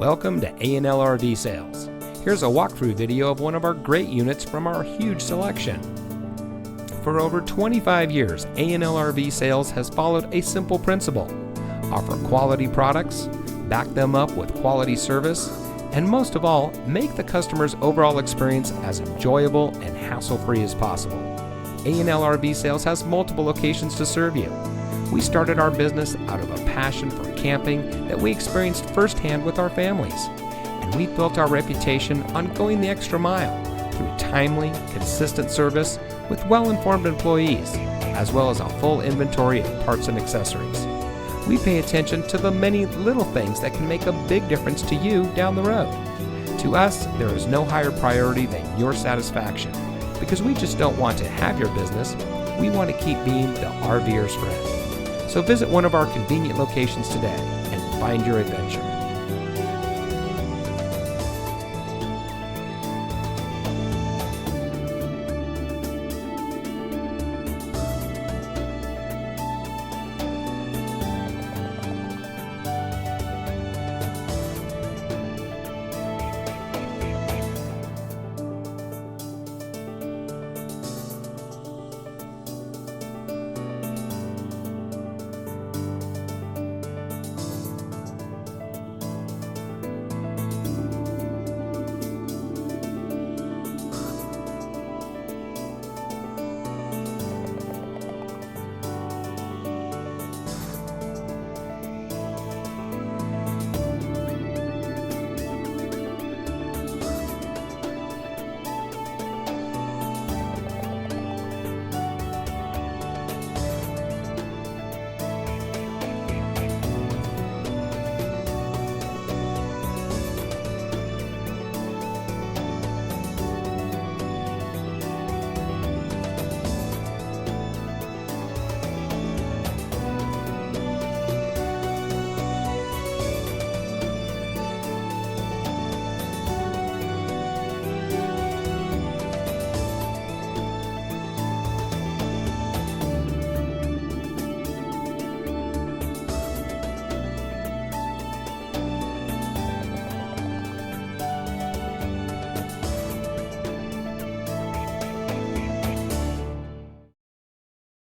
Welcome to A&L RV Sales. Here's a walkthrough video of one of our great units from our huge selection. For over 25 years, A&L RV Sales has followed a simple principle: offer quality products, back them up with quality service, and most of all, make the customer's overall experience as enjoyable and hassle-free as possible. A&L RV Sales has multiple locations to serve you. We started our business out of a passion for camping that we experienced firsthand with our families, and we built our reputation on going the extra mile through timely, consistent service with well-informed employees, as well as a full inventory of parts and accessories. We pay attention to the many little things that can make a big difference to you down the road. To us, there is no higher priority than your satisfaction, because we just don't want to have your business, we want to keep being the RVer's friend. So visit one of our convenient locations today and find your adventure.